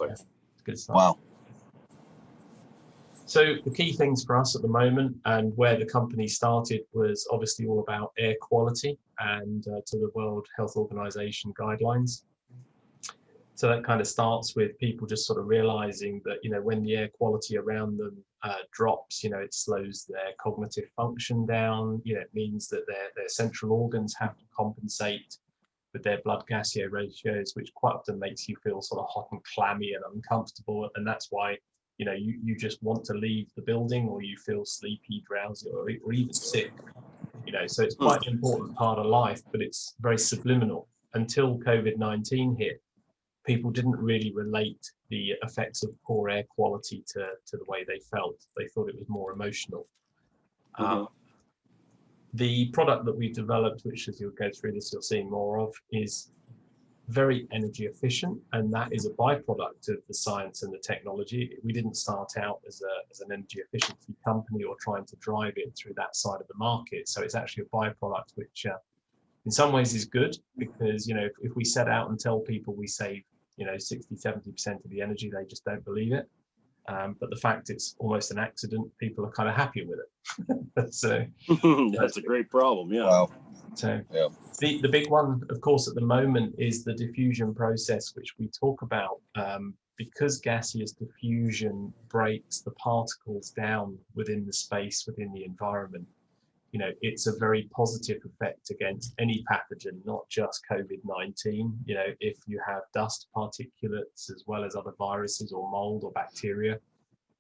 exactly. Yeah, it's good stuff. Wow. So the key things for us at the moment and where the company started was obviously all about air quality and to the World Health Organization guidelines. So that kind of starts with people just sort of realizing that, when the air quality around them drops, it slows their cognitive function down. It means that their central organs have to compensate with their blood gas air ratios, which quite often makes you feel sort of hot and clammy and uncomfortable. And that's why, you just want to leave the building, or you feel sleepy, drowsy, or even sick. So it's quite an important part of life, but it's very subliminal. Until COVID-19 hit, people didn't really relate the effects of poor air quality to the way they felt. They thought it was more emotional. The product that we've developed, which as you'll go through this, you'll see more of, is very energy efficient, and that is a byproduct of the science and the technology. We didn't start out as an energy efficiency company or trying to drive it through that side of the market. So it's actually a byproduct, which in some ways is good, because if we set out and tell people we save 60-70% of the energy, they just don't believe it. But the fact it's almost an accident, people are kind of happy with it. So that's a great problem. Yeah. Wow. So the big one, of course, at the moment is the diffusion process, which we talk about, because gaseous diffusion breaks the particles down within the space, within the environment. It's a very positive effect against any pathogen, not just COVID-19. If you have dust particulates as well as other viruses or mold or bacteria,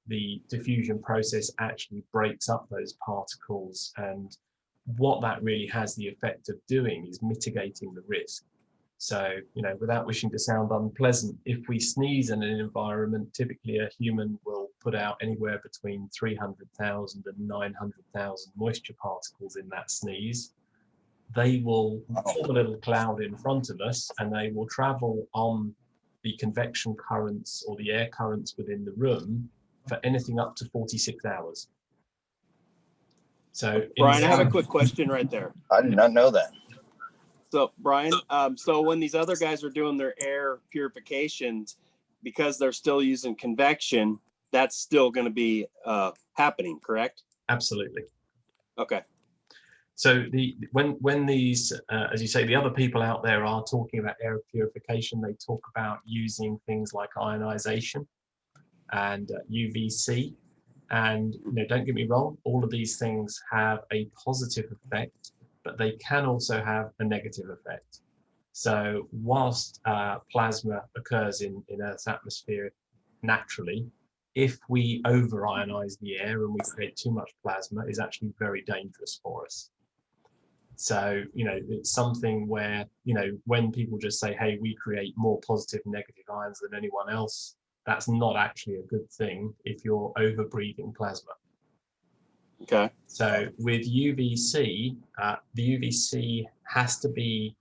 the diffusion process actually breaks up those particles. And what that really has the effect of doing is mitigating the risk. So, without wishing to sound unpleasant, if we sneeze in an environment, typically a human will put out anywhere between 300,000 and 900,000 moisture particles in that sneeze. They will form a little cloud in front of us, and they will travel on the convection currents or the air currents within the room for anything up to 46 hours. So, Brian, I have a quick question right there. I did not know that. So, Brian, so when these other guys are doing their air purifications, because they're still using convection, that's still going to be happening, correct? Absolutely. Okay. So when these, as you say, the other people out there are talking about air purification, they talk about using things like ionization and UVC. And don't get me wrong, all of these things have a positive effect, but they can also have a negative effect. So whilst plasma occurs in Earth's atmosphere naturally, if we over-ionize the air and we create too much plasma, it's actually very dangerous for us. So, it's something where, when people just say, hey, we create more positive and negative ions than anyone else, that's not actually a good thing if you're over-breathing plasma. Okay. So with UVC, the UVC has to be,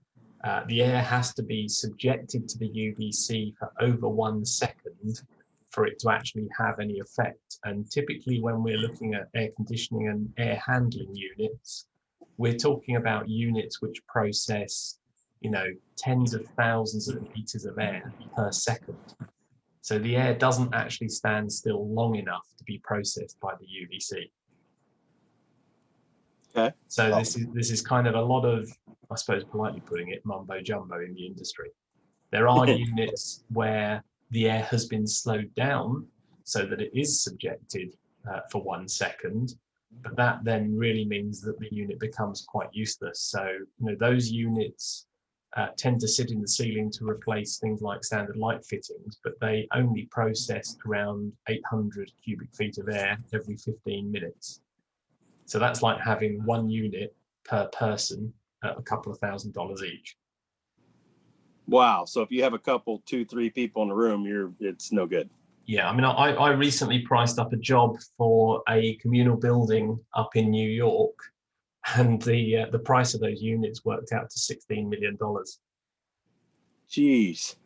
the air has to be subjected to the UVC for over 1 second for it to actually have any effect. And typically when we're looking at air conditioning and air handling units, we're talking about units which process, tens of thousands of liters of air per second. So the air doesn't actually stand still long enough to be processed by the UVC. Okay. So this is kind of a lot of, I suppose, politely putting it, mumbo jumbo in the industry. There are units where the air has been slowed down so that it is subjected for 1 second, but that then really means that the unit becomes quite useless. So those units tend to sit in the ceiling to replace things like standard light fittings, but they only process around 800 cubic feet of air every 15 minutes. So that's like having 1 unit per person at a couple of $1,000s each. Wow. So if you have a couple, 2-3 people in the room, it's no good. Yeah, I mean, I recently priced up a job for a communal building up in New York, and the price of those units worked out to $16 million. Jeez.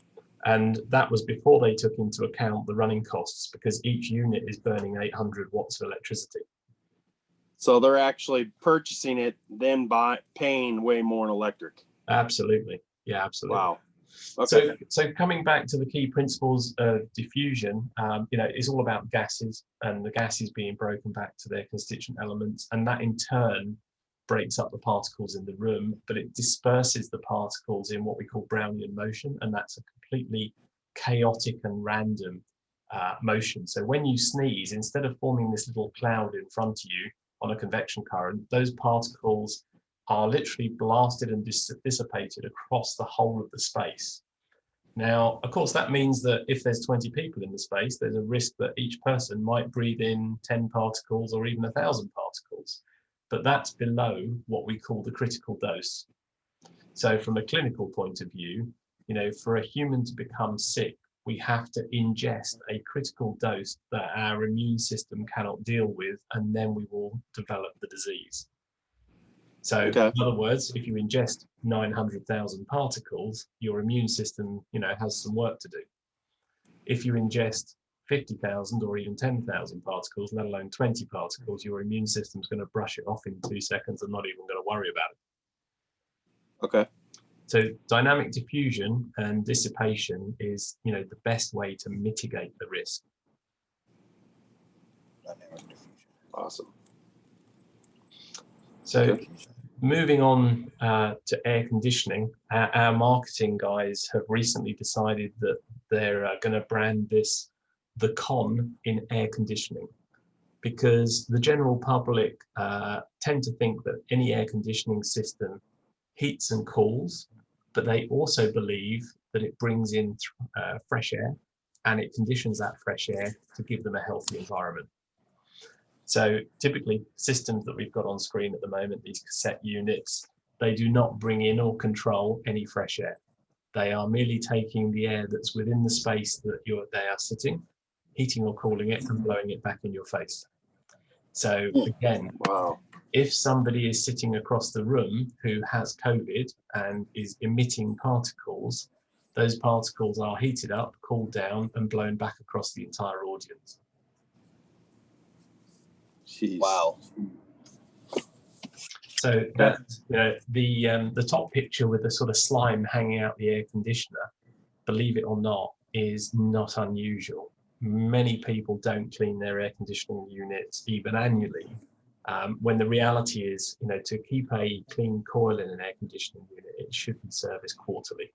And that was before they took into account the running costs, because each unit is burning 800 watts of electricity. So they're actually purchasing it, then paying way more in electric. Absolutely. Yeah, absolutely. Wow. Okay. So coming back to the key principles of diffusion, it's all about gases and the gases being broken back to their constituent elements, and that in turn breaks up the particles in the room, but it disperses the particles in what we call Brownian motion, and that's a completely chaotic and random motion. So when you sneeze, instead of forming this little cloud in front of you on a convection current, those particles are literally blasted and dissipated across the whole of the space. Now, of course, that means that if there's 20 people in the space, there's a risk that each person might breathe in 10 particles or even 1,000 particles. But that's below what we call the critical dose. So from a clinical point of view, for a human to become sick, we have to ingest a critical dose that our immune system cannot deal with, and then we will develop the disease. So in other words, if you ingest 900,000 particles, your immune system, has some work to do. If you ingest 50,000 or even 10,000 particles, let alone 20 particles, your immune system's going to brush it off in 2 seconds and not even going to worry about it. Okay. So dynamic diffusion and dissipation is, the best way to mitigate the risk. Awesome. So moving on to air conditioning, our marketing guys have recently decided that they're going to brand this the con in air conditioning, because the general public tend to think that any air conditioning system heats and cools, but they also believe that it brings in fresh air and it conditions that fresh air to give them a healthy environment. So typically systems that we've got on screen at the moment, these cassette units, they do not bring in or control any fresh air. They are merely taking the air that's within the space that they are sitting, heating or cooling it and blowing it back in your face. So again, if somebody is sitting across the room who has COVID and is emitting particles, those particles are heated up, cooled down, and blown back across the entire audience. Jeez. Wow. So that, the top picture with the sort of slime hanging out the air conditioner, believe it or not, is not unusual. Many people don't clean their air conditioning units even annually, when the reality is, to keep a clean coil in an air conditioning unit, it should be serviced quarterly.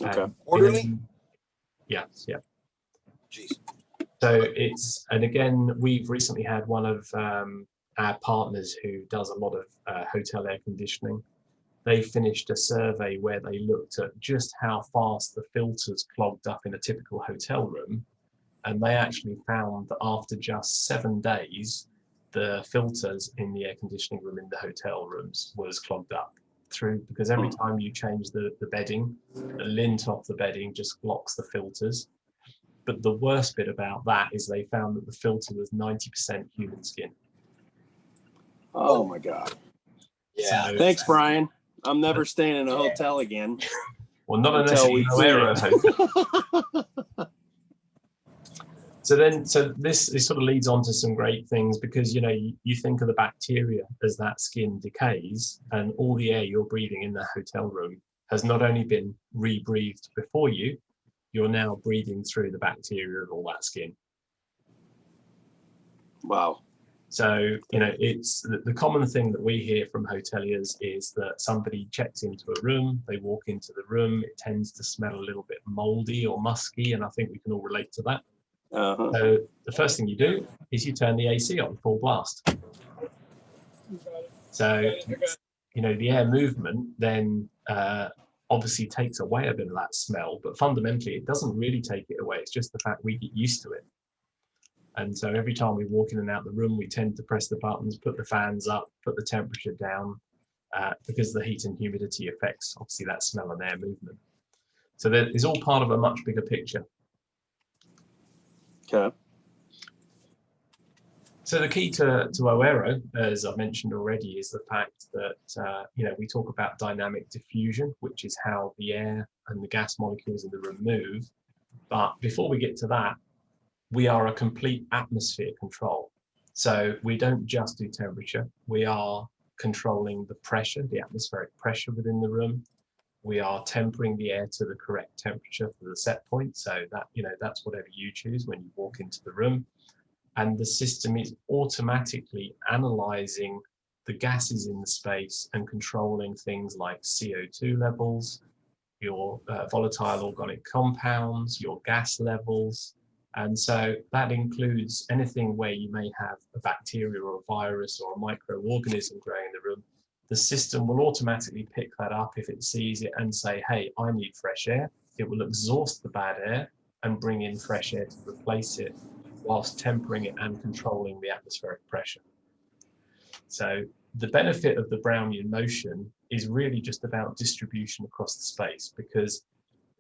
Okay. Quarterly? Yes, yeah. Jeez. So and again, we've recently had one of our partners who does a lot of hotel air conditioning. They finished a survey where they looked at just how fast the filters clogged up in a typical hotel room. And they actually found that after just 7 days, the filters in the air conditioning room in the hotel rooms was clogged up because every time you change the bedding, the lint off the bedding just blocks the filters. But the worst bit about that is they found that the filter was 90% human skin. Oh my God. Yeah. So, Thanks, Brian. I'm never staying in a hotel again. well, not unless you're in OAIRO hotel. So this sort of leads on to some great things, because you think of the bacteria as that skin decays, and all the air you're breathing in the hotel room has not only been rebreathed before you're now breathing through the bacteria of all that skin. Wow. So, it's the common thing that we hear from hoteliers is that somebody checks into a room, they walk into the room, it tends to smell a little bit moldy or musky, and I think we can all relate to that. So the first thing you do is you turn the AC on full blast. So, the air movement then obviously takes away a bit of that smell, but fundamentally it doesn't really take it away. It's just the fact we get used to it. And so every time we walk in and out the room, we tend to press the buttons, put the fans up, put the temperature down, because the heat and humidity affects obviously that smell and air movement. So that is all part of a much bigger picture. Okay. So the key to OAIRO, as I mentioned already, is the fact that we talk about dynamic diffusion, which is how the air and the gas molecules in the room move. But before we get to that, we are a complete atmosphere control. So we don't just do temperature. We are controlling the pressure, the atmospheric pressure within the room. We are tempering the air to the correct temperature for the set point. So that, that's whatever you choose when you walk into the room. And the system is automatically analyzing the gases in the space and controlling things like CO2 levels, your volatile organic compounds, your gas levels. And so that includes anything where you may have a bacteria or a virus or a microorganism growing in the room. The system will automatically pick that up if it sees it and say, hey, I need fresh air. It will exhaust the bad air and bring in fresh air to replace it, whilst tempering it and controlling the atmospheric pressure. So the benefit of the Brownian motion is really just about distribution across the space, because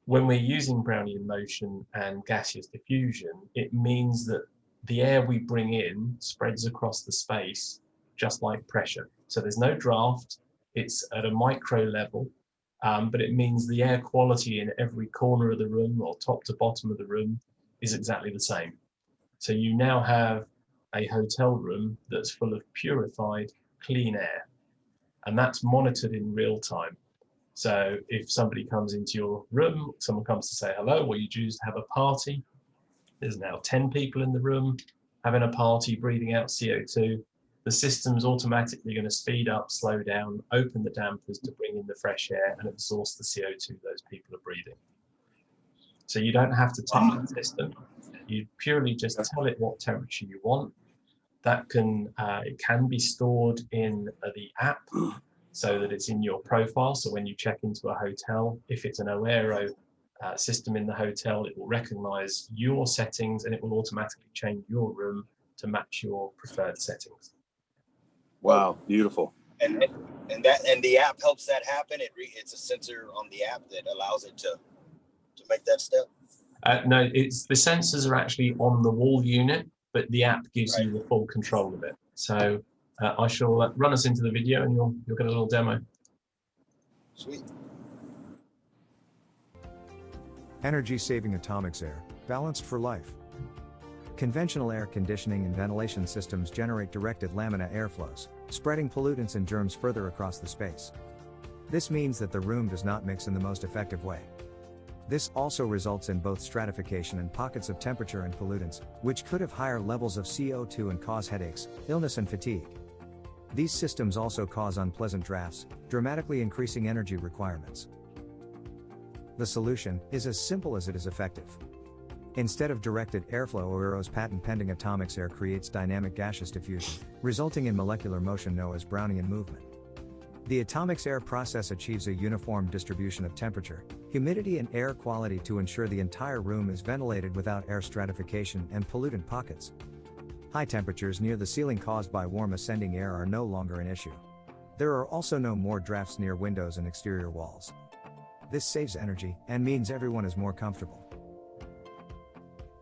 when we're using Brownian motion and gaseous diffusion, it means that the air we bring in spreads across the space just like pressure. So there's no draft, it's at a micro level, but it means the air quality in every corner of the room or top to bottom of the room is exactly the same. So you now have a hotel room that's full of purified, clean air, and that's monitored in real time. So if somebody comes into your room, someone comes to say hello, or you choose to have a party, there's now 10 people in the room having a party, breathing out CO2. The system's automatically going to speed up, slow down, open the dampers to bring in the fresh air and exhaust the CO2 those people are breathing. So you don't have to touch the system. You purely just tell it what temperature you want. That it can be stored in the app so that it's in your profile. So when you check into a hotel, if it's an OAIRO system in the hotel, it will recognize your settings and it will automatically change your room to match your preferred settings. Wow, beautiful. And the app helps that happen. It's a sensor on the app that allows it to make that step. No, it's the sensors are actually on the wall unit, but the app gives Right. you the full control of it. So I shall run us into the video and you'll get a little demo. Sweet. Energy-saving atomixAIR, balanced for life. Conventional air conditioning and ventilation systems generate directed laminar airflows, spreading pollutants and germs further across the space. This means that the room does not mix in the most effective way. This also results in both stratification and pockets of temperature and pollutants, which could have higher levels of CO2 and cause headaches, illness and fatigue. These systems also cause unpleasant drafts, dramatically increasing energy requirements. The solution is as simple as it is effective. Instead of directed airflow, OAIRO's patent-pending atomixAIR creates dynamic gaseous diffusion, resulting in molecular motion known as Brownian movement. The atomixAIR process achieves a uniform distribution of temperature, humidity and air quality to ensure the entire room is ventilated without air stratification and pollutant pockets. High temperatures near the ceiling caused by warm ascending air are no longer an issue. There are also no more drafts near windows and exterior walls. This saves energy and means everyone is more comfortable.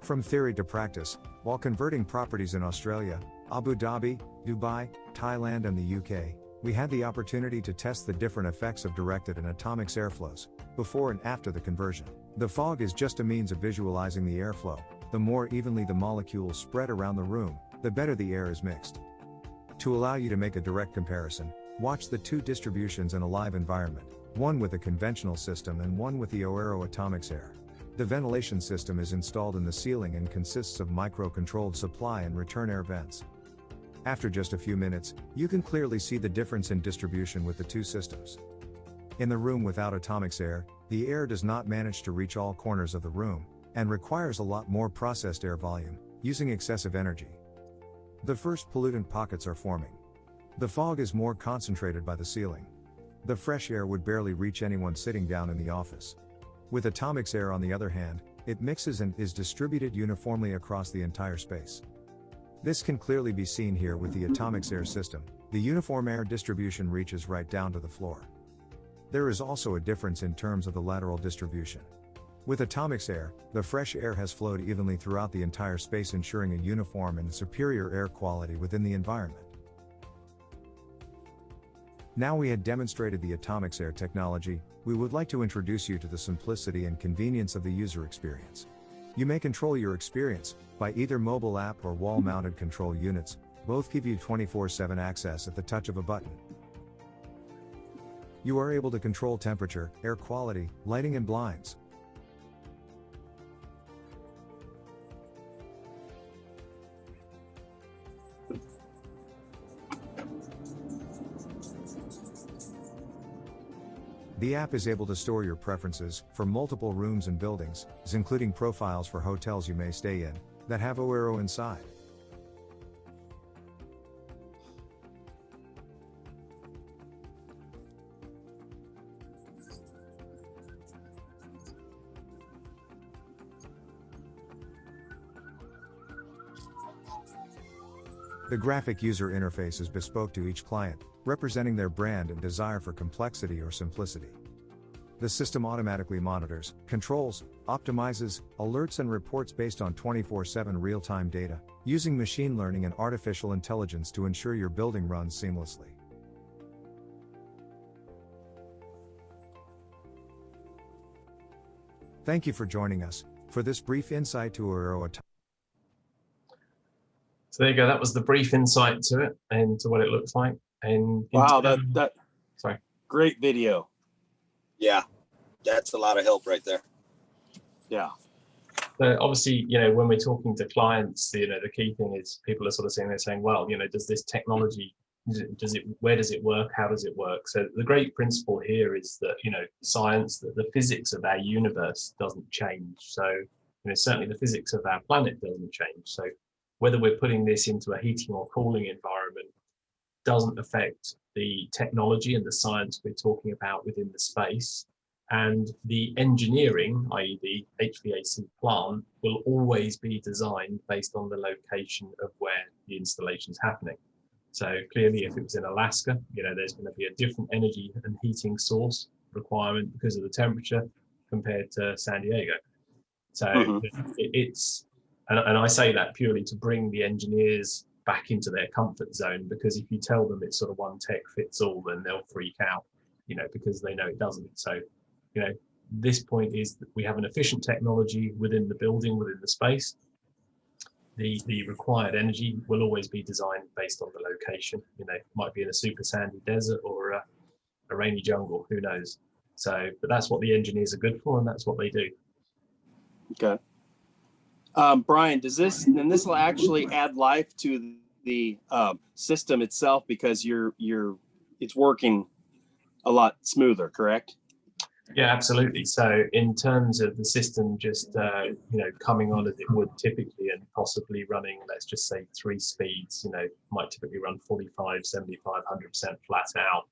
From theory to practice, while converting properties in Australia, Abu Dhabi, Dubai, Thailand and the UK, we had the opportunity to test the different effects of directed and atomixAIR flows, before and after the conversion. The fog is just a means of visualizing the airflow. The more evenly the molecules spread around the room, the better the air is mixed. To allow you to make a direct comparison, watch the two distributions in a live environment, one with a conventional system and one with the OAIRO atomixAIR. The ventilation system is installed in the ceiling and consists of micro-controlled supply and return air vents. After just a few minutes, you can clearly see the difference in distribution with the two systems. In the room without atomixAIR, the air does not manage to reach all corners of the room, and requires a lot more processed air volume, using excessive energy. The first pollutant pockets are forming. The fog is more concentrated by the ceiling. The fresh air would barely reach anyone sitting down in the office. With atomixAIR on the other hand, it mixes and is distributed uniformly across the entire space. This can clearly be seen here with the atomixAIR system. The uniform air distribution reaches right down to the floor. There is also a difference in terms of the lateral distribution. With atomixAIR, the fresh air has flowed evenly throughout the entire space, ensuring a uniform and superior air quality within the environment. Now we had demonstrated the atomixAIR technology, we would like to introduce you to the simplicity and convenience of the user experience. You may control your experience by either mobile app or wall-mounted control units. Both give you 24/7 access at the touch of a button. You are able to control temperature, air quality, lighting and blinds. The app is able to store your preferences for multiple rooms and buildings, including profiles for hotels you may stay in that have OAIRO inside. The graphic user interface is bespoke to each client, representing their brand and desire for complexity or simplicity. The system automatically monitors, controls, optimizes, alerts and reports based on 24/7 real-time data, using machine learning and artificial intelligence to ensure your building runs seamlessly. Thank you for joining us for this brief insight to OAIRO. So there you go. That was the brief insight to it and to what it looks like. And Wow, that sorry, great video. Yeah, that's a lot of help right there. Yeah. obviously, you know, when we're talking to clients, you know, the key thing is people are sort of saying, well, you know, does this technology, where does it work? How does it work? So the great principle here is that, you know, science, that the physics of our universe doesn't change. So, you know, certainly the physics of our planet doesn't change. So whether we're putting this into a heating or cooling environment doesn't affect the technology and the science we're talking about within the space. And the engineering, i.e. the HVAC plant, will always be designed based on the location of where the installation is happening. So clearly, if it was in Alaska, you know, there's going to be a different energy and heating source requirement because of the temperature compared to San Diego. So it's, and I say that purely to bring the engineers back into their comfort zone, because if you tell them it's sort of one tech fits all, then they'll freak out, you know, because they know it doesn't. So, you know, this point is that we have an efficient technology within the building, within the space. The required energy will always be designed based on the location. You know, it might be in a super sandy desert or a rainy jungle, who knows? So, but that's what the engineers are good for, and that's what they do. Okay. Brian, does this, and this will actually add life to the system itself, because it's working a lot smoother, correct? Yeah, absolutely. So in terms of the system just, you know, coming on as it would typically and possibly running, let's just say 3 speeds, you know, might typically run 45, 75, 100% flat out.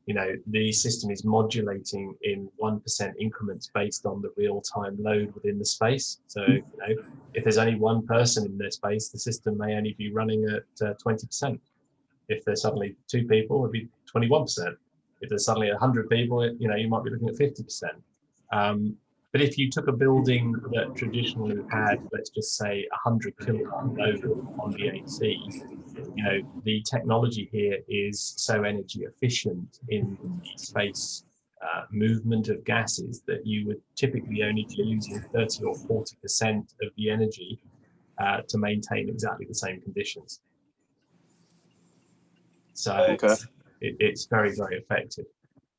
You know, the system is modulating in 1% increments based on the real-time load within the space. So, you know, if there's only one person in their space, the system may only be running at 20%. If there's suddenly 2 people, it'll be 21%. If there's suddenly 100 people, you know, you might be looking at 50%. But if you took a building that traditionally had, let's just say, 100 kilowatt load on the AC, you know, the technology here is so energy efficient in the space movement of gases that you would typically only be using 30 or 40% of the energy to maintain exactly the same conditions. So Okay. it's very, very effective.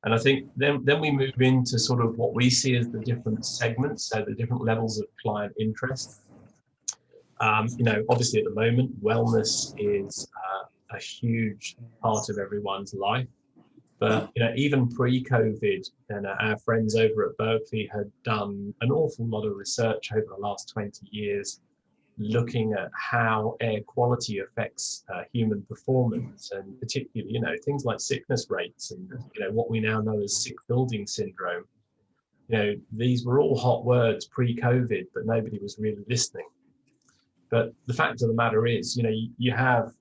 And I think then we move into sort of what we see as the different segments, so the different levels of client interest. You know, obviously at the moment, wellness is a huge part of everyone's life. But, you know, even pre-COVID, and our friends over at Berkeley had done an awful lot of research over the last 20 years, looking at how air quality affects human performance, and particularly, you know, things like sickness rates and, you know, what we now know as sick building syndrome. You know, these were all hot words pre-COVID, but nobody was really listening. But the fact of the matter is, you know, you have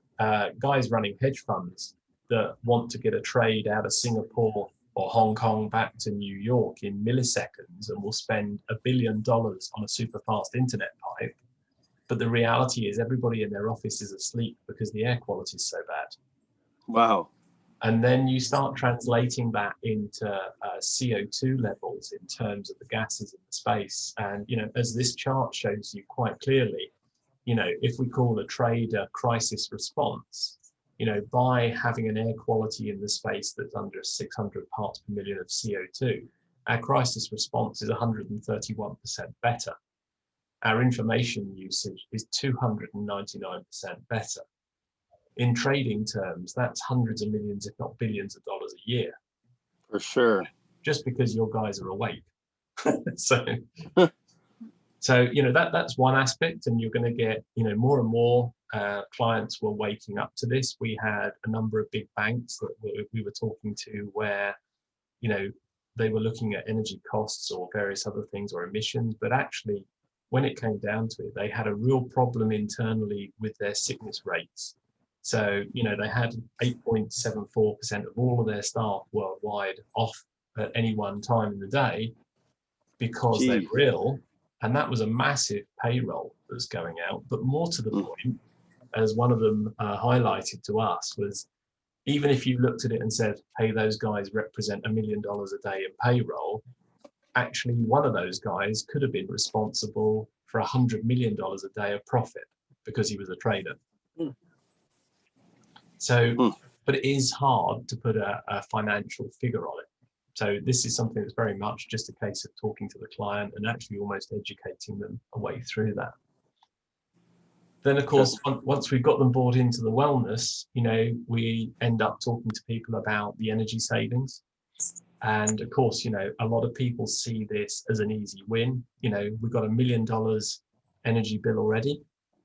guys running hedge funds that want to get a trade out of Singapore or Hong Kong back to New York in milliseconds, and will spend $1 billion on a super fast internet pipe. But the reality is everybody in their office is asleep because the air quality is so bad. Wow. And then you start translating that into CO2 levels in terms of the gases in the space. And, you know, as this chart shows you quite clearly, you know, if we call a trade a crisis response, by having an air quality in the space that's under 600 parts per million of CO2, our crisis response is 131% better. Our information usage is 299% better. In trading terms, that's hundreds of millions, if not billions of dollars a year. For sure. Just because your guys are awake. So that's one aspect, and you're going to get, more and more clients were waking up to this. We had a number of big banks that we were talking to where, they were looking at energy costs or various other things or emissions, but actually, when it came down to it, they had a real problem internally with their sickness rates. So, they had 8.74% of all of their staff worldwide off at any one time in the day because they were ill. And that was a massive payroll that was going out. But more to the point, as one of them highlighted to us, was even if you looked at it and said, hey, those guys represent $1 million a day in payroll, actually one of those guys could have been responsible for $100 million a day of profit because he was a trader. So, but it is hard to put a financial figure on it. So this is something that's very much just a case of talking to the client and actually almost educating them a way through that. Then, of course, once we've got them bought into the wellness, we end up talking to people about the energy savings. And of course, a lot of people see this as an easy win. We've got $1 million energy bill already.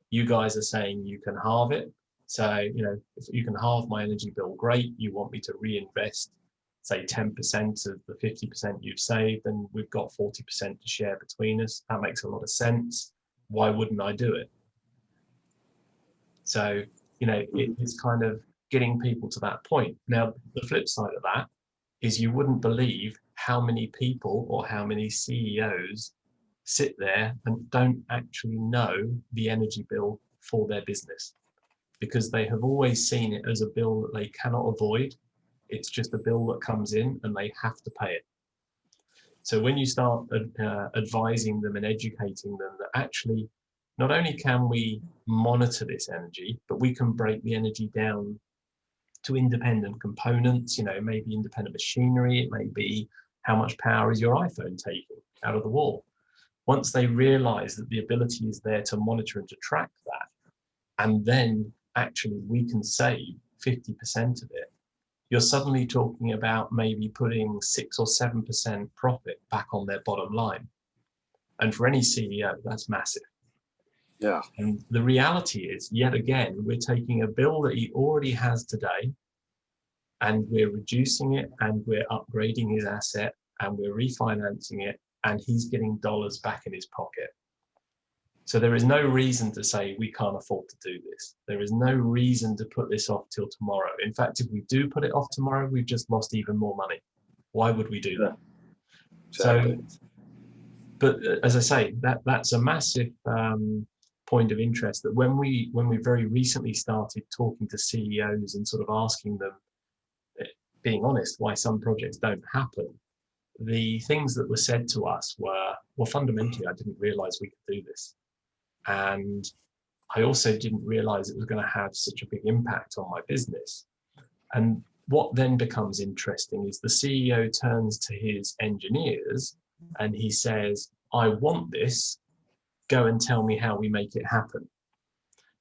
You guys are saying you can halve it. So, if you can halve my energy bill, great. You want me to reinvest, say 10% of the 50% you've saved, and we've got 40% to share between us. That makes a lot of sense. Why wouldn't I do it? So, it's kind of getting people to that point. Now, the flip side of that is you wouldn't believe how many people or how many CEOs sit there and don't actually know the energy bill for their business because they have always seen it as a bill that they cannot avoid. It's just a bill that comes in and they have to pay it. So when you start advising them and educating them that actually not only can we monitor this energy, but we can break the energy down to independent components, maybe independent machinery, it may be how much power is your iPhone taking out of the wall. Once they realize that the ability is there to monitor and to track that, and then actually we can save 50% of it, you're suddenly talking about maybe putting 6 or 7% profit back on their bottom line. And for any CEO, that's massive. Yeah. And the reality is, yet again, we're taking a bill that he already has today, and we're reducing it, and we're upgrading his asset, and we're refinancing it, and he's getting dollars back in his pocket. So there is no reason to say we can't afford to do this. There is no reason to put this off till tomorrow. In fact, if we do put it off tomorrow, we've just lost even more money. Why would we do that? Exactly. So, but as I say, that's a massive point of interest that when we very recently started talking to CEOs and sort of asking them, being honest, why some projects don't happen, the things that were said to us were, well, fundamentally, I didn't realize we could do this. And I also didn't realize it was going to have such a big impact on my business. And what then becomes interesting is the CEO turns to his engineers and he says, I want this, go and tell me how we make it happen.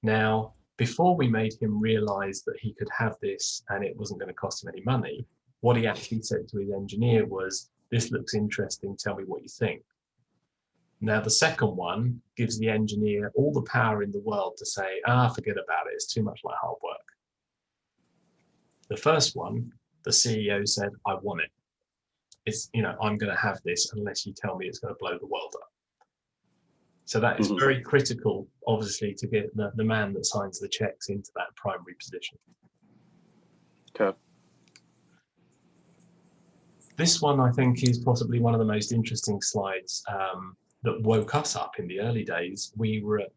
Now, before we made him realize that he could have this and it wasn't going to cost him any money, what he actually said to his engineer was, this looks interesting, tell me what you think. Now, the second one gives the engineer all the power in the world to say, forget about it, it's too much like hard work. The first one, the CEO said, I want it. It's, I'm going to have this unless you tell me it's going to blow the world up. So that is very critical, obviously, to get the man that signs the checks into that primary position. Okay. This one, I think, is possibly one of the most interesting slides that woke us up in the early days. We were at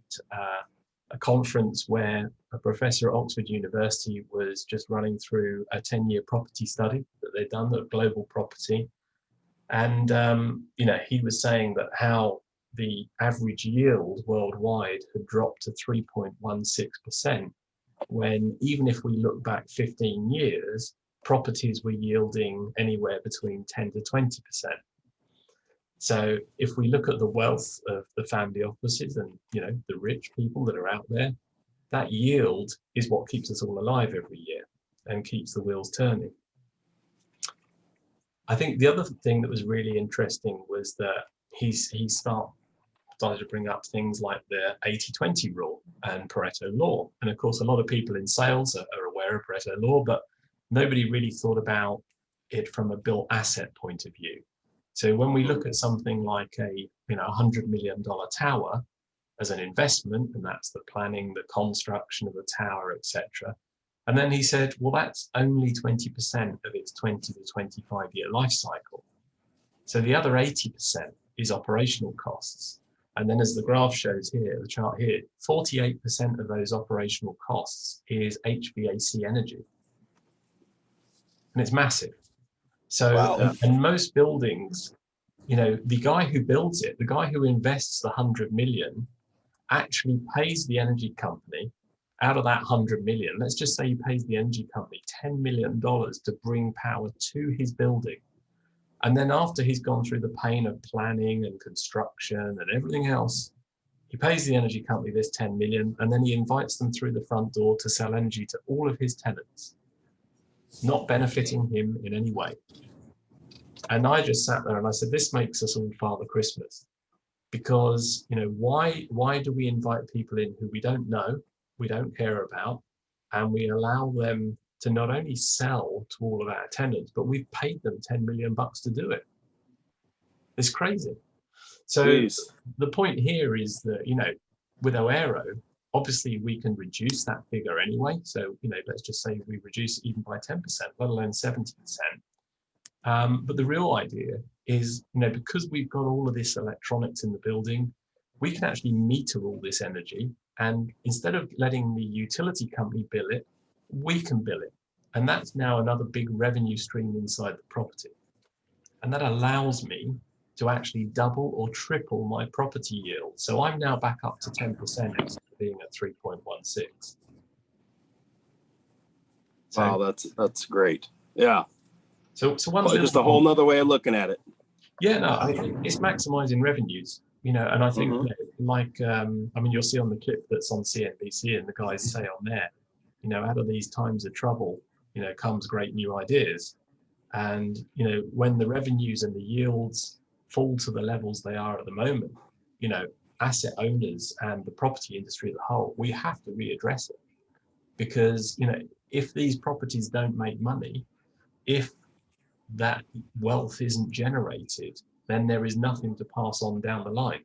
a conference where a professor at Oxford University was just running through a 10-year property study that they'd done of global property. And, he was saying that how the average yield worldwide had dropped to 3.16%. when even if we look back 15 years, properties were yielding anywhere between 10 to 20%. So if we look at the wealth of the family offices and, you know, the rich people that are out there, that yield is what keeps us all alive every year and keeps the wheels turning. I think the other thing that was really interesting was that he started to bring up things like the 80-20 rule and Pareto law. And of course, a lot of people in sales are aware of Pareto law, but nobody really thought about it from a built asset point of view. So when we look at something like a $100 million tower as an investment, and that's the planning, the construction of the tower, etc. And then he said, well, that's only 20% of its 20 to 25 year life cycle. So the other 80% is operational costs. And then as the graph shows here, the chart here, 48% of those operational costs is HVAC energy. And it's massive. So, Wow. and most buildings, you know, the guy who builds it, the guy who invests the 100 million actually pays the energy company out of that 100 million. Let's just say he pays the energy company $10 million to bring power to his building. And then after he's gone through the pain of planning and construction and everything else, he pays the energy company this 10 million, and then he invites them through the front door to sell energy to all of his tenants, not benefiting him in any way. And I just sat there and I said, this makes us all Father Christmas, because, you know, why do we invite people in who we don't know, we don't care about, and we allow them to not only sell to all of our tenants, but we've paid them 10 million bucks to do it. It's crazy. So Jeez. the point here is that, you know, with OAIRO, obviously we can reduce that figure anyway. So, you know, let's just say we reduce it even by 10%, let alone 70%. But the real idea is, you know, because we've got all of this electronics in the building, we can actually meter all this energy. And instead of letting the utility company bill it, we can bill it. And that's now another big revenue stream inside the property. And that allows me to actually double or triple my property yield. So I'm now back up to 10% instead of being at 3.16. So, Wow, that's great. Yeah. So one Well, just a whole nother way of looking at it. Yeah, no, I mean, it's maximizing revenues, you know, and I think, you know, like, I mean, you'll see on the clip that's on CNBC, and the guys say on there, you know, out of these times of trouble, you know, comes great new ideas. And, you know, when the revenues and the yields fall to the levels they are at the moment, you know, asset owners and the property industry as a whole, we have to readdress it. Because, you know, if these properties don't make money, if that wealth isn't generated, then there is nothing to pass on down the line.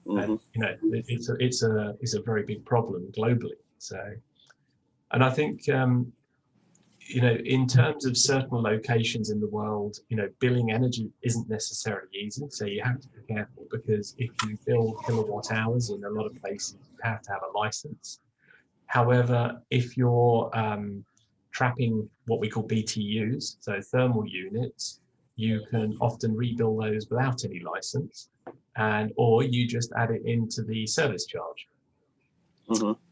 And, you know, it's a very big problem globally. So, and I think, you know, in terms of certain locations in the world, you know, billing energy isn't necessarily easy. So you have to be careful, because if you bill kilowatt hours in a lot of places, you have to have a license. However, if you're trapping what we call BTUs, so thermal units, you can often rebill those without any license, or you just add it into the service charge.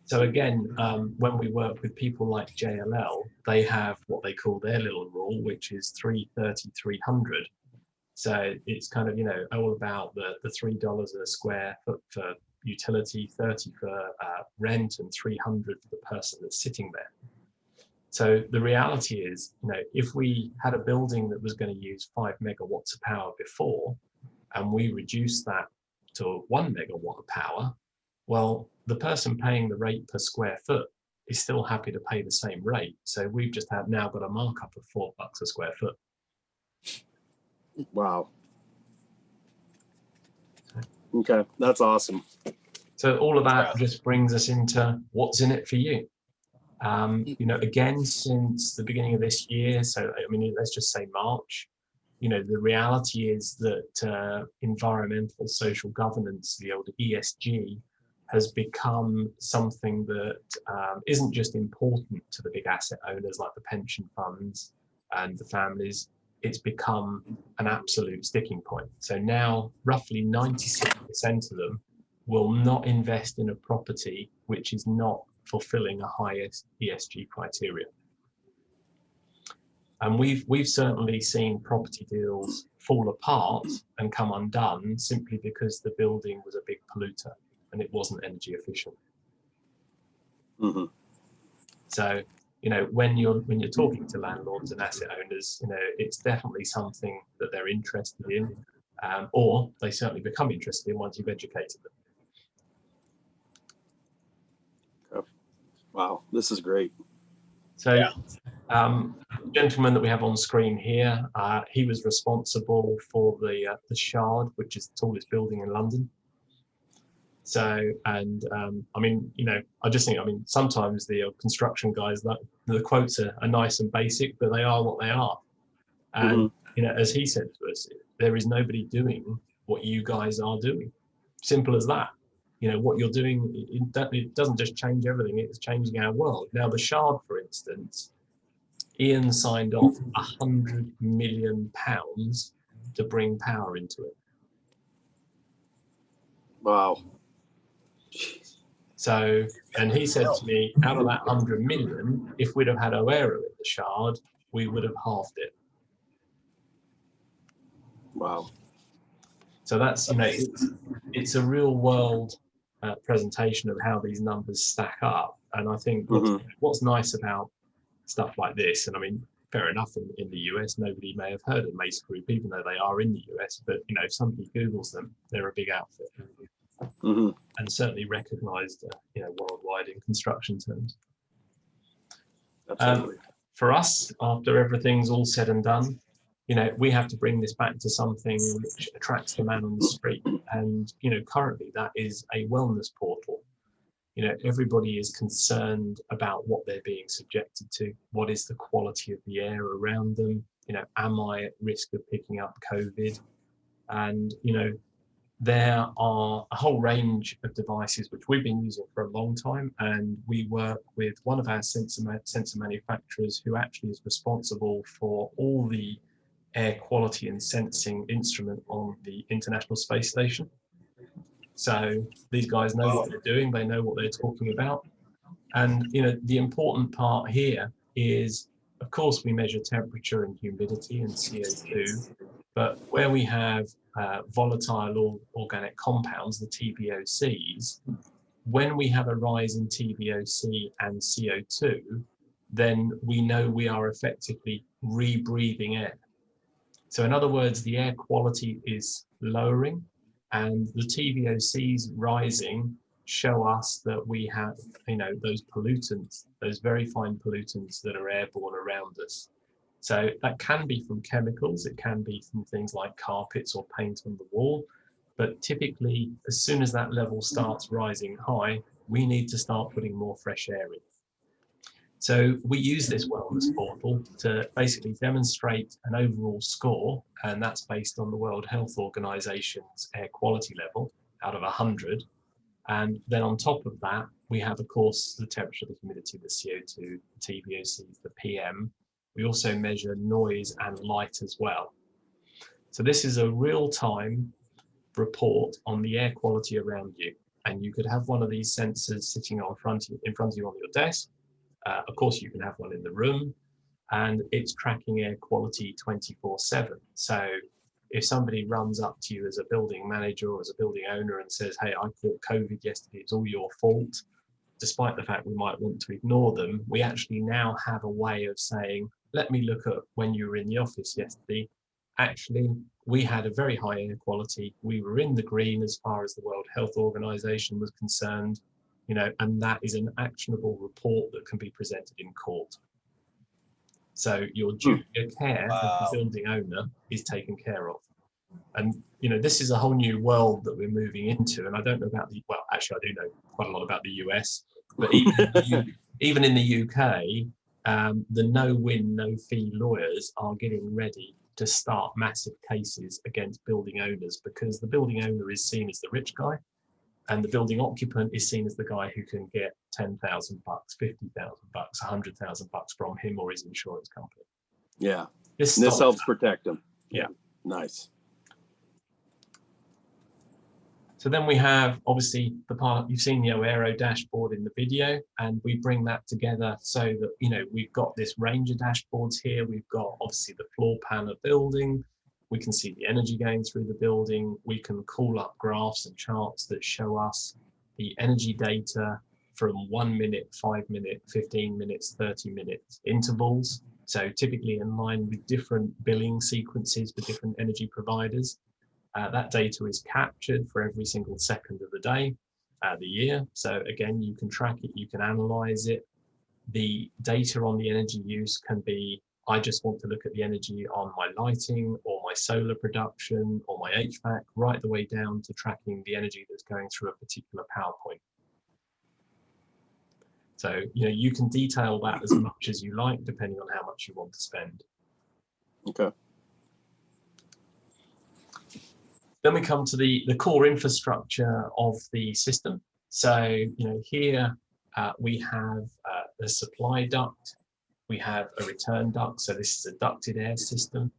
So again, when we work with people like JLL, they have what they call their little rule, which is 330, 300. So it's kind of, you know, all about the $3 a square foot for utility, 30 for rent, and 300 for the person that's sitting there. So the reality is, you know, if we had a building that was going to use 5 megawatts of power before, and we reduce that to 1 megawatt of power, well, the person paying the rate per square foot is still happy to pay the same rate. So we've just now got a markup of $4 a square foot. Wow. Okay, that's awesome. So all of that just brings us into what's in it for you. You know, again, since the beginning of this year, so I mean, let's just say March, you know, the reality is that environmental social governance, the old ESG, has become something that isn't just important to the big asset owners like the pension funds and the families. It's become an absolute sticking point. So now roughly 96% of them will not invest in a property which is not fulfilling a high ESG criteria. And we've certainly seen property deals fall apart and come undone simply because the building was a big polluter and it wasn't energy efficient. Mm-hmm. So, you know, when you're talking to landlords and asset owners, you know, it's definitely something that they're interested in, or they certainly become interested in once you've educated them. Wow, this is great. So, Yeah. Gentleman that we have on screen here, he was responsible for the Shard, which is the tallest building in London. So, and I mean, you know, I just think, I mean, sometimes the construction guys, the quotes are nice and basic, but they are what they are. And, you know, as he said to us, there is nobody doing what you guys are doing. Simple as that. You know, what you're doing, it doesn't just change everything, it's changing our world. Now, the Shard, for instance, Ian signed off £100 million to bring power into it. Wow. So, and he said to me, out of that 100 million, if we'd have had OAIRO in the Shard, we would have halved it. Wow. So that's, you know, it's a real world presentation of how these numbers stack up. And I think what's nice about stuff like this, and I mean, fair enough, in the US, nobody may have heard of Mace Group, even though they are in the US, but, you know, if somebody Googles them, they're a big outfit. And certainly recognized, you know, worldwide in construction terms. Absolutely. For us, after everything's all said and done, you know, we have to bring this back to something which attracts the man on the street. And, you know, currently that is a wellness portal. You know, everybody is concerned about what they're being subjected to. What is the quality of the air around them? You know, am I at risk of picking up COVID? And, you know, there are a whole range of devices which we've been using for a long time, and we work with one of our sensor manufacturers who actually is responsible for all the air quality and sensing instrument on the International Space Station. So these guys know what they're doing, they know what they're talking about. And, you know, the important part here is, of course, we measure temperature and humidity and CO2, but where we have volatile organic compounds, the TVOCs, when we have a rise in TVOC and CO2, then we know we are effectively rebreathing air. So in other words, the air quality is lowering and the TVOCs rising show us that we have, you know, those pollutants, those very fine pollutants that are airborne around us. So that can be from chemicals, it can be from things like carpets or paint on the wall, but typically as soon as that level starts rising high, we need to start putting more fresh air in. So we use this wellness portal to basically demonstrate an overall score, and that's based on the World Health Organization's air quality level out of 100. And then on top of that, we have, of course, the temperature, the humidity, the CO2, the TVOCs, the PM. We also measure noise and light as well. So this is a real-time report on the air quality around you. And you could have one of these sensors sitting in front of you on your desk. Of course, you can have one in the room, and it's tracking air quality 24/7. So if somebody runs up to you as a building manager or as a building owner and says, hey, I caught COVID yesterday, it's all your fault, despite the fact we might want to ignore them, we actually now have a way of saying, let me look at when you were in the office yesterday. Actually, we had a very high air quality. We were in the green as far as the World Health Organization was concerned, you know, and that is an actionable report that can be presented in court. So your duty of care as the building owner is taken care of. And, you know, this is a whole new world that we're moving into. And I don't know about the, well, actually, I do know quite a lot about the US, but even in the UK, the no-win, no-fee lawyers are getting ready to start massive cases against building owners, because the building owner is seen as the rich guy and the building occupant is seen as the guy who can get $10,000, $50,000, $100,000 from him or his insurance company. Yeah. This helps protect them. Yeah. Nice. So then we have obviously the part, you've seen the OAIRO dashboard in the video, and we bring that together so that, you know, we've got this range of dashboards here. We've got obviously the floor plan of building. We can see the energy going through the building. We can call up graphs and charts that show us the energy data from 1 minute, 5 minute, 15 minutes, 30 minutes intervals. So typically in line with different billing sequences for different energy providers. That data is captured for every single second of the day, the year. So again, you can track it, you can analyze it. The data on the energy use can be, I just want to look at the energy on my lighting or my solar production or my HVAC, right the way down to tracking the energy that's going through a particular power point. So, you know, you can detail that as much as you like, depending on how much you want to spend. Okay. Then we come to the core infrastructure of the system. So, you know, here we have a supply duct, we have a return duct. So this is a ducted air system.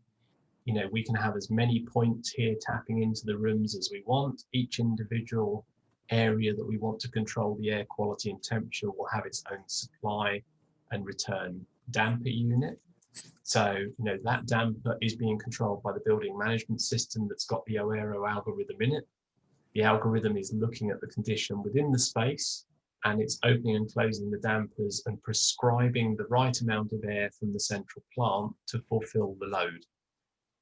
You know, we can have as many points here tapping into the rooms as we want. Each individual area that we want to control the air quality and temperature will have its own supply and return damper unit. So, you know, that damper is being controlled by the building management system that's got the OAIRO algorithm in it. The algorithm is looking at the condition within the space, and it's opening and closing the dampers and prescribing the right amount of air from the central plant to fulfill the load.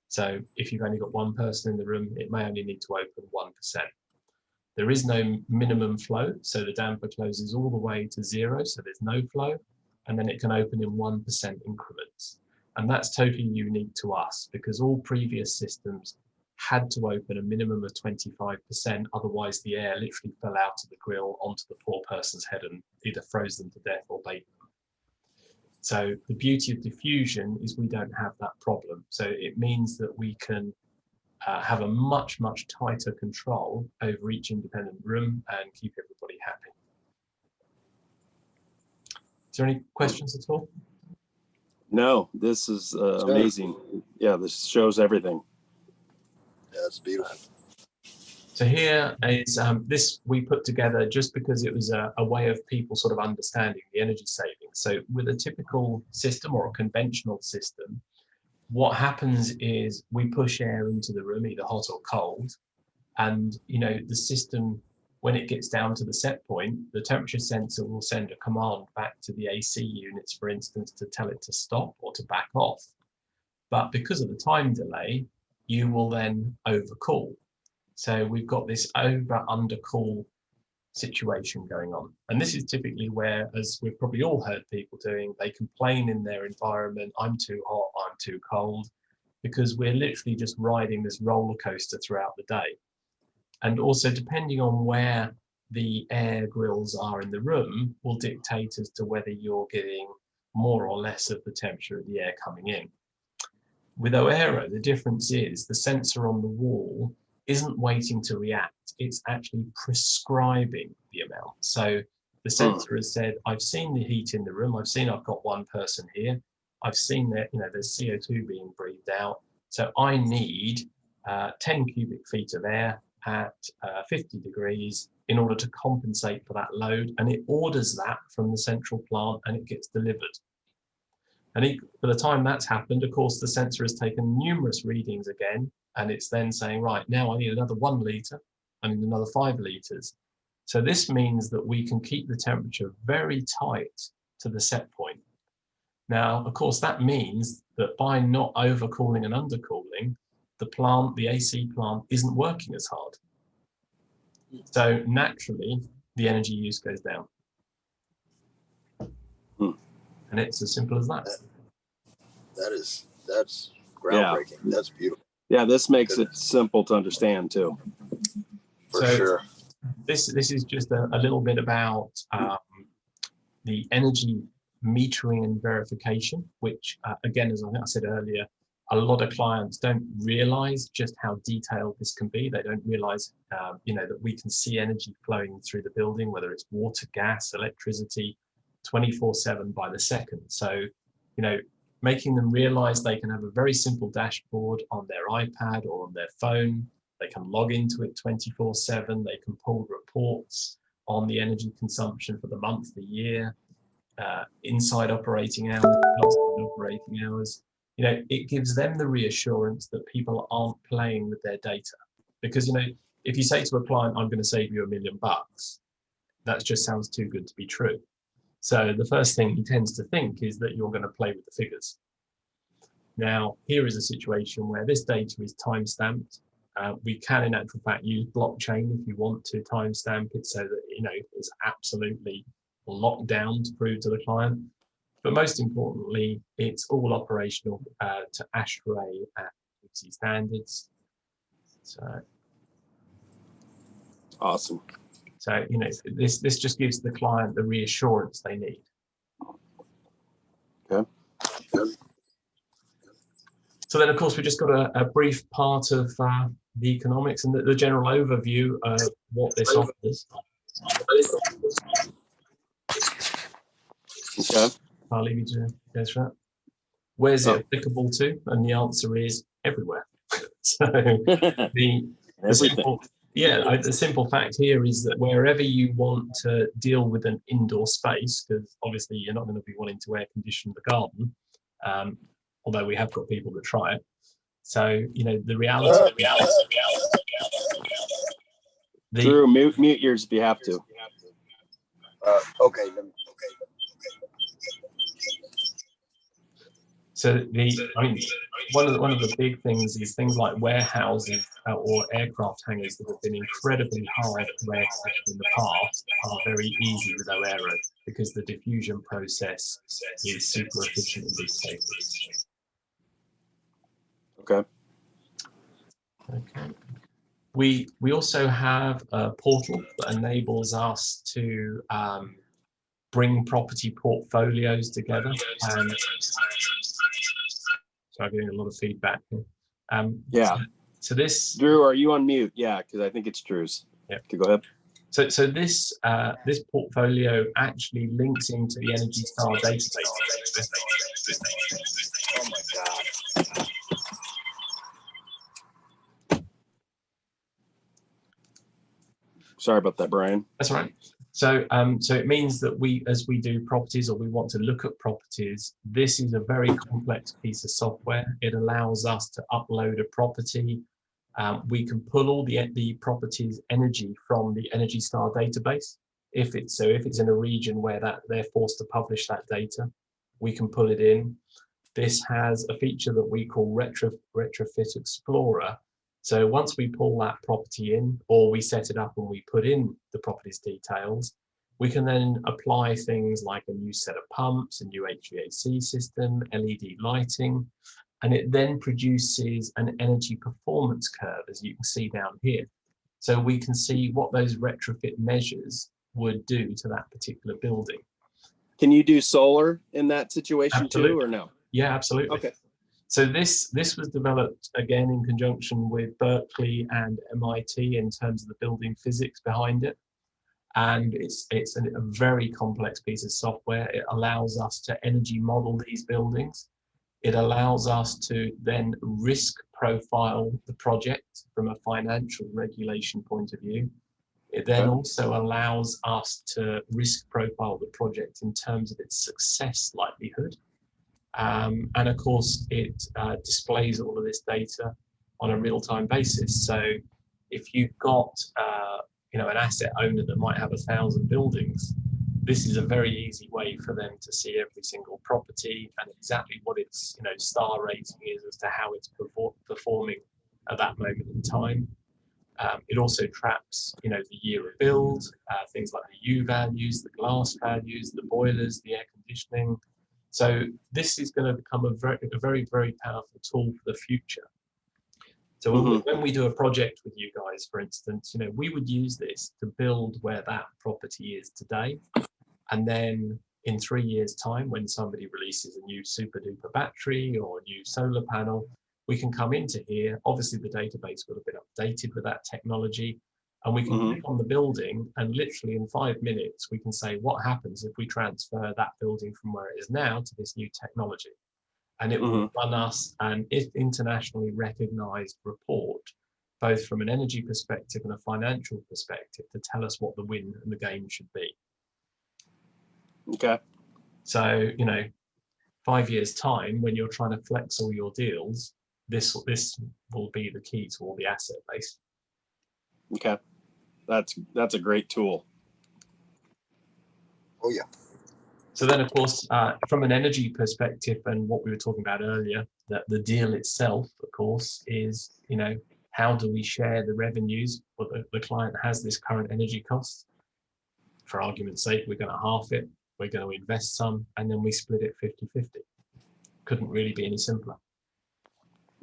So if you've only got one person in the room, it may only need to open 1%. There is no minimum flow, so the damper closes all the way to 0, so there's no flow, and then it can open in 1% increments. And that's totally unique to us because all previous systems had to open a minimum of 25%, otherwise the air literally fell out of the grill onto the poor person's head and either froze them to death or baked them. So the beauty of diffusion is we don't have that problem. So it means that we can have a much, much tighter control over each independent room and keep everybody happy. Is there any questions at all? No, this is amazing. Yeah, this shows everything. Yeah, it's beautiful. So here is this we put together just because it was a way of people sort of understanding the energy savings. So with a typical system or a conventional system, what happens is we push air into the room, either hot or cold, and you know the system, when it gets down to the set point, the temperature sensor will send a command back to the AC units, for instance, to tell it to stop or to back off. But because of the time delay, you will then overcool. So we've got this over-undercool situation going on. And this is typically where, as we've probably all heard people doing, they complain in their environment, I'm too hot, I'm too cold, because we're literally just riding this roller coaster throughout the day. And also depending on where the air grills are in the room will dictate as to whether you're getting more or less of the temperature of the air coming in. With OAIRO, the difference is the sensor on the wall isn't waiting to react, it's actually prescribing the amount. So the sensor has said, I've seen the heat in the room, I've seen I've got one person here, I've seen that, you know, there's CO2 being breathed out, so I need 10 cubic feet of air at 50 degrees in order to compensate for that load, and it orders that from the central plant and it gets delivered. And by the time that's happened, of course, the sensor has taken numerous readings again, and it's then saying, right, now I need another 1 litre, I need another 5 litres. So this means that we can keep the temperature very tight to the set point. Now, of course, that means that by not overcooling and undercooling, the plant, the AC plant, isn't working as hard. So naturally, the energy use goes down. And it's as simple as that. That's groundbreaking. Yeah. That's beautiful. Yeah, this makes it simple to understand too. For sure. This is just a little bit about the energy metering and verification, which again, as I said earlier, a lot of clients don't realize just how detailed this can be. They don't realize, you know, that we can see energy flowing through the building, whether it's water, gas, electricity, 24/7 by the second. So, you know, making them realize they can have a very simple dashboard on their iPad or on their phone They can log into it 24/7. They can pull reports on the energy consumption for the month, the year, inside operating hours, outside operating hours. You know, it gives them the reassurance that people aren't playing with their data. Because, you know, if you say to a client, I'm going to save you $1 million, that just sounds too good to be true. So the first thing he tends to think is that you're going to play with the figures. Now, here is a situation where this data is time-stamped. We can, in actual fact, use blockchain if you want to timestamp it so that, you know, it's absolutely locked down to prove to the client. But most importantly, it's all operational to ASHRAE at FTSE standards. So Awesome. So, you know, this just gives the client the reassurance they need. Okay. So then, of course, we just got a brief part of the economics and the general overview of what this offers. Okay. I'll leave you to go through that. Where's it applicable to? And the answer is everywhere. So the simple fact here is that wherever you want to deal with an indoor space, because obviously you're not going to be wanting to air condition the garden, although we have got people that try it. So, you know, the reality. Drew, mute yours if you have to. Okay. So one of the big things is things like warehouses or aircraft hangars that have been incredibly hard to aircraft in the past are very easy with OAIRO because the diffusion process is super efficient in these cases. Okay. Okay. We also have a portal that enables us to bring property portfolios together. And so I'm getting a lot of feedback here. Yeah. So this, Drew, are you on mute? Yeah, because I think it's Drew's. Yeah. Okay, go ahead. So this this portfolio actually links into the Energy Star database. Oh my God. Sorry about that, Brian. That's all right. So so it means that as we do properties or we want to look at properties, this is a very complex piece of software. It allows us to upload a property. We can pull all the property's energy from the Energy Star database. If it's in a region where they're forced to publish that data, we can pull it in. This has a feature that we call Retrofit Explorer. So once we pull that property in, or we set it up and we put in the property's details, we can then apply things like a new set of pumps, a new HVAC system, LED lighting, and it then produces an energy performance curve, as you can see down here. So we can see what those retrofit measures would do to that particular building. Can you do solar in that situation Absolutely. too, or no? Yeah, absolutely. Okay. So this was developed again in conjunction with Berkeley and MIT in terms of the building physics behind it. And it's a very complex piece of software. It allows us to energy model these buildings. It allows us to then risk profile the project from a financial regulation point of view. It then also allows us to risk profile the project in terms of its success likelihood. And of course, it displays all of this data on a real-time basis. So if you've got you know, an asset owner that might have 1,000 buildings, this is a very easy way for them to see every single property and exactly what its, you know, star rating is as to how it's performing at that moment in time. It also tracks, you know, the year of build, things like the U values, the glass values, the boilers, the air conditioning. So this is going to become a very, very powerful tool for the future. So when we do a project with you guys, for instance, you know, we would use this to build where that property is today. And then in 3 years' time, when somebody releases a new super duper battery or a new solar panel, we can come into here. Obviously, the database will have been updated with that technology. And we can click on the building, and literally in 5 minutes, we can say what happens if we transfer that building from where it is now to this new technology. And it will run us an internationally recognized report both from an energy perspective and a financial perspective, to tell us what the win and the game should be. Okay. So, 5 years time, when you're trying to flex all your deals, this will be the key to all the asset base. Okay. That's a great tool. Oh yeah. So then, of course, from an energy perspective, and what we were talking about earlier, that the deal itself, of course, is, how do we share the revenues? Well, the client has this current energy cost. For argument's sake, we're going to half it, we're going to invest some, and then we split it 50-50. Couldn't really be any simpler.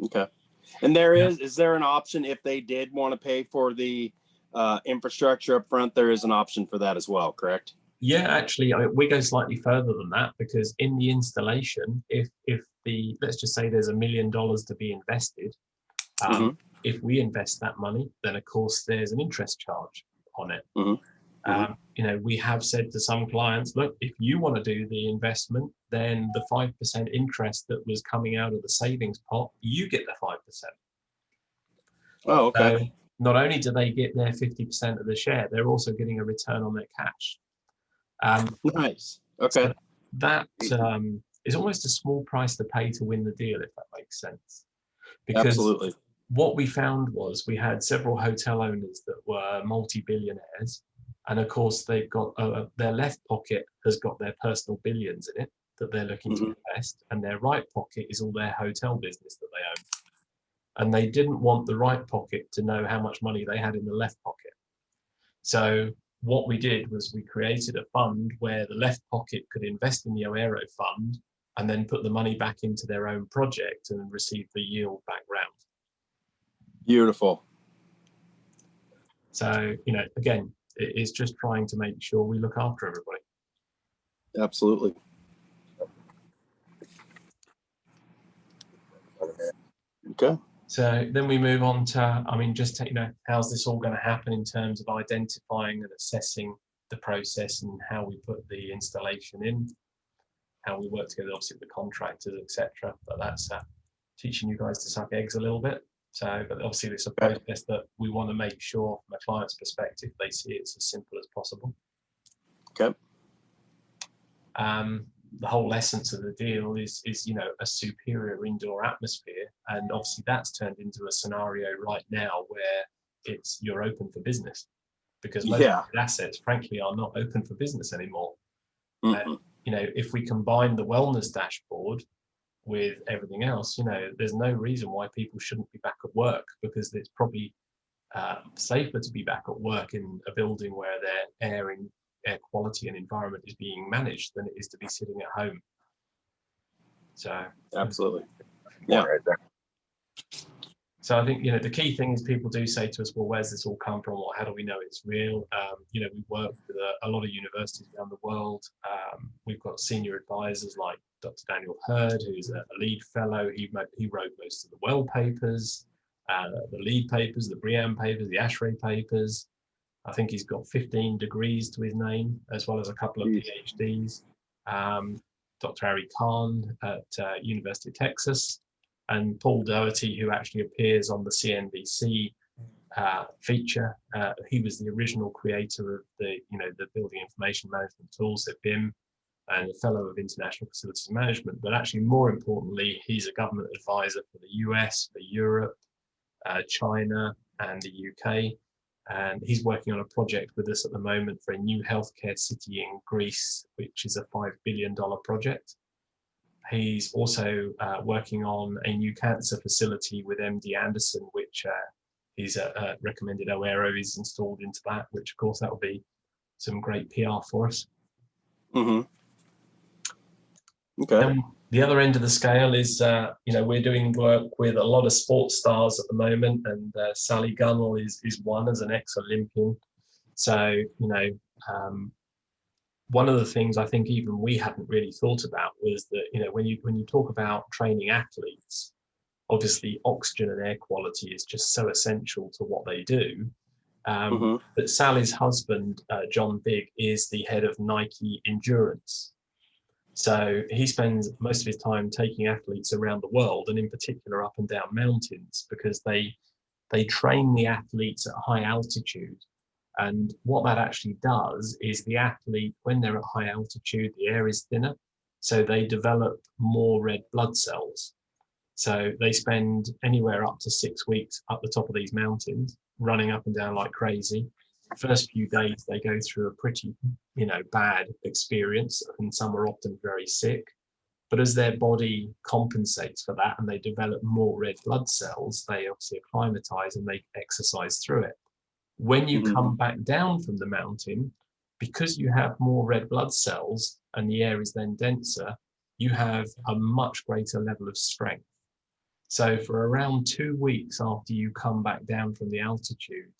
Okay. And is there an option if they did want to pay for the infrastructure up front? There is an option for that as well, correct? Yeah, actually, we go slightly further than that, because in the installation, if let's just say there's $1 million to be invested, if we invest that money, then of course there's an interest charge on it. We have said to some clients, look, if you want to do the investment, then the 5% interest that was coming out of the savings pot, you get the 5%. Oh, okay. So not only do they get their 50% of the share, they're also getting a return on their cash. Nice. Okay. So that is almost a small price to pay to win the deal, if that makes sense. Because Absolutely. what we found was we had several hotel owners that were multi-billionaires, and of course they've got their left pocket has got their personal billions in it that they're looking to invest, and their right pocket is all their hotel business that they own. And they didn't want the right pocket to know how much money they had in the left pocket. So what we did was we created a fund where the left pocket could invest in the OAIRO fund and then put the money back into their own project and receive the yield back round. Beautiful. So, again, it is just trying to make sure we look after everybody. Absolutely. Okay. So then we move on to, how's this all going to happen in terms of identifying and assessing the process and how we put the installation in, how we work together, obviously, with the contractors, etc. But that's teaching you guys to suck eggs a little bit. So, but obviously, it's a process that we want to make sure, from a client's perspective, they see it's as simple as possible. Okay. The whole essence of the deal is a superior indoor atmosphere, and obviously that's turned into a scenario right now where you're open for business, because most assets, frankly, are not open for business anymore. If we combine the wellness dashboard with everything else, there's no reason why people shouldn't be back at work, because it's probably safer to be back at work in a building where their air quality and environment is being managed than it is to be sitting at home. So absolutely. Yeah. So I think, the key thing is people do say to us, well, where's this all come from? Or how do we know it's real? We work with a lot of universities around the world. We've got senior advisors like Dr. Daniel Hurd, who's a lead fellow. He wrote most of the well papers, the lead papers, the BRIAM papers, the ASHRAE papers. I think he's got 15 degrees to his name, as well as a couple of PhDs. Dr. Harry Kahn at University of Texas, and Paul Doherty, who actually appears on the CNBC feature. He was the original creator of the Building Information Management Tools at BIM, and a fellow of International Facilities Management. But actually, more importantly, he's a government advisor for the US, for Europe, China, and the UK. And he's working on a project with us at the moment for a new healthcare city in Greece, which is a $5 billion project. He's also working on a new cancer facility with MD Anderson, which he's recommended OAIRO is installed into that, which of course that will be some great PR for us. Okay. And the other end of the scale is, we're doing work with a lot of sports stars at the moment, and Sally Gunnell is one, as an ex-Olympian. So, one of the things I think even we hadn't really thought about was that, when you talk about training athletes, obviously oxygen and air quality is just so essential to what they do. But Sally's husband, John Bigg, is the head of Nike Endurance. So he spends most of his time taking athletes around the world, and in particular up and down mountains, because they they train the athletes at high altitude. And what that actually does is the athlete, when they're at high altitude, the air is thinner, so they develop more red blood cells. So they spend anywhere up to 6 weeks up the top of these mountains, running up and down like crazy. First few days, they go through a pretty, bad experience, and some are often very sick. But as their body compensates for that and they develop more red blood cells, they obviously acclimatize and they exercise through it. When you come back down from the mountain, because you have more red blood cells and the air is then denser, you have a much greater level of strength. So for around 2 weeks after you come back down from the altitude,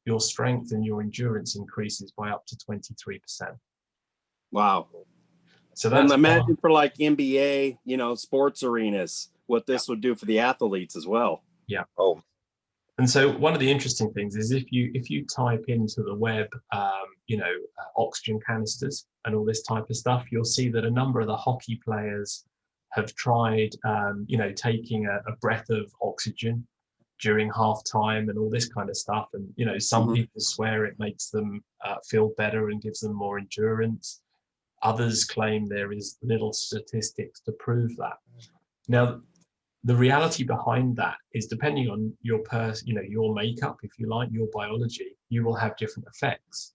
your strength and your endurance increases by up to 23%. Wow. So that's and imagine for like NBA, sports arenas, what this would do for the athletes as well. Yeah. Oh, and so one of the interesting things is if you type into the web, oxygen canisters and all this type of stuff, you'll see that a number of the hockey players have tried, taking a breath of oxygen during halftime and all this kind of stuff. And, some people swear it makes them feel better and gives them more endurance. Others claim there is little statistics to prove that. Now, the reality behind that is depending on your your makeup, if you like, your biology, you will have different effects.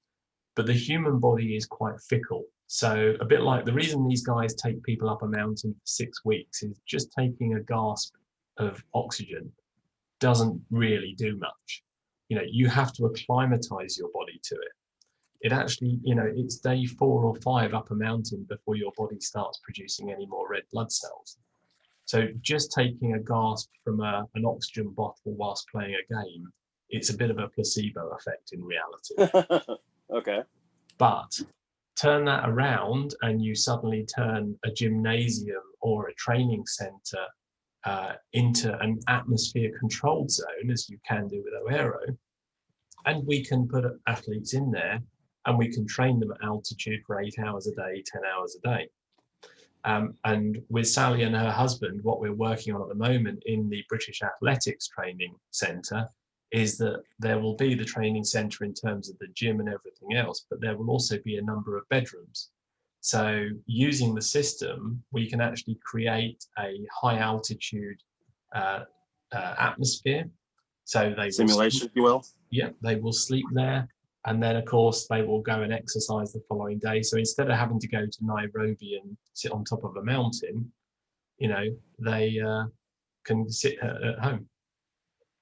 But the human body is quite fickle. So a bit like the reason these guys take people up a mountain for 6 weeks is just taking a gasp of oxygen doesn't really do much. You have to acclimatize your body to it. It actually, it's day 4 or 5 up a mountain before your body starts producing any more red blood cells. So just taking a gasp from an oxygen bottle whilst playing a game, it's a bit of a placebo effect in reality. Okay. But turn that around and you suddenly turn a gymnasium or a training center into an atmosphere controlled zone, as you can do with OAIRO, and we can put athletes in there and we can train them at altitude for 8 hours a day, 10 hours a day. And with Sally and her husband, what we're working on at the moment in the British Athletics Training Centre is that there will be the training centre in terms of the gym and everything else, but there will also be a number of bedrooms. So using the system, we can actually create a high altitude atmosphere. So they Simulation, if you will. Yeah, they will sleep there. And then, of course, they will go and exercise the following day. So instead of having to go to Nairobi and sit on top of a mountain, they can sit at home.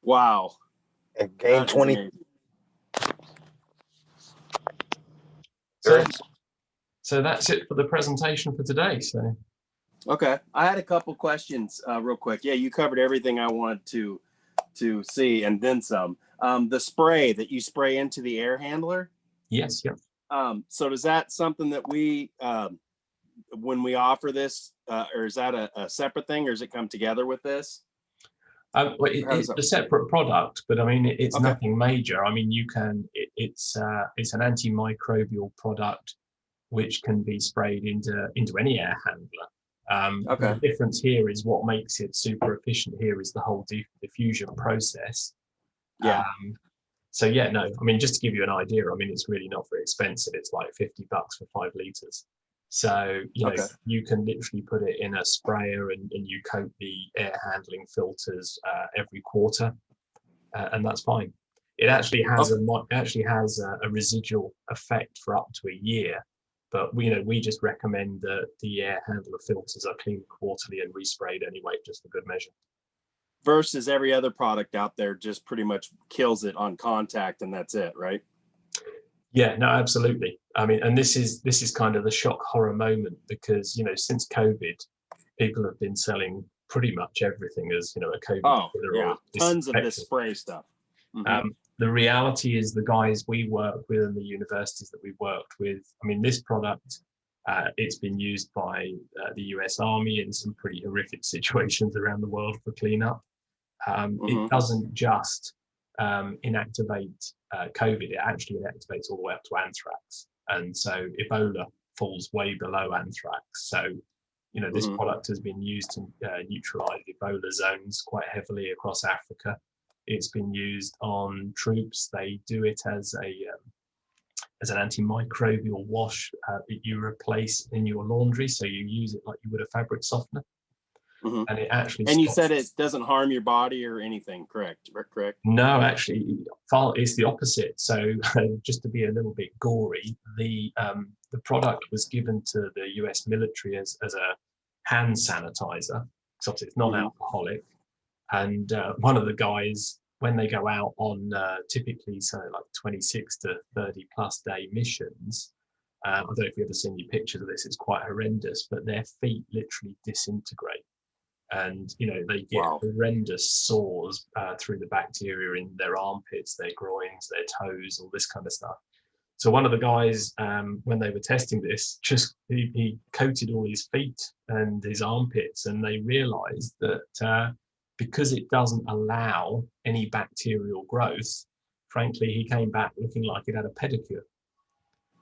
Wow. and gain 20. So that's it for the presentation for today. So, Okay, I had a couple questions real quick. Yeah, you covered everything I wanted to see and then some. The spray that you spray into the air handler. yes, yeah. So is that something that we, when we offer this, or is that a separate thing, or does it come together with this? Well, it's a separate product, but I mean, it's Okay. nothing major. I mean, you can, it's an antimicrobial product which can be sprayed into any air handler. Okay. The difference here is what makes it super efficient here is the whole diffusion process. Yeah. So yeah, no, I mean, just to give you an idea, I mean, it's really not very expensive. It's like $50 for 5 liters. So, Okay. you can literally put it in a sprayer and you coat the air handling filters every quarter, and that's fine. It actually has a residual effect for up to a year, but we just recommend that the air handler filters are cleaned quarterly and resprayed anyway, just for good measure. Versus every other product out there just pretty much kills it on contact and that's it, right? Yeah, no, absolutely. I mean, and this is kind of the shock horror moment because, since COVID, people have been selling pretty much everything as, a COVID. Oh, yeah, tons of this spray stuff. Mm-hmm. The reality is the guys we work with and the universities that we've worked with, I mean, this product, it's been used by the US Army in some pretty horrific situations around the world for cleanup. It doesn't just inactivate COVID, it actually inactivates all the way up to anthrax. And so Ebola falls way below anthrax. So, this product has been used to neutralize Ebola zones quite heavily across Africa. It's been used on troops. They do it as an antimicrobial wash that you replace in your laundry. So you use it like you would a fabric softener. Mm-hmm. And it actually And you said it doesn't harm your body or anything, correct? Correct? No, actually, it's the opposite. So just to be a little bit gory, the product was given to the US military as a hand sanitizer, because obviously it's non-alcoholic. And one of the guys, when they go out on typically like 26 to 30 plus day missions, I don't know if you've ever seen any pictures of this, it's quite horrendous, but their feet literally disintegrate. And they get horrendous sores through the bacteria in their armpits, their groins, their toes, all this kind of stuff. So one of the guys, when they were testing this, he coated all his feet and his armpits, and they realized that because it doesn't allow any bacterial growth, frankly, he came back looking like he'd had a pedicure.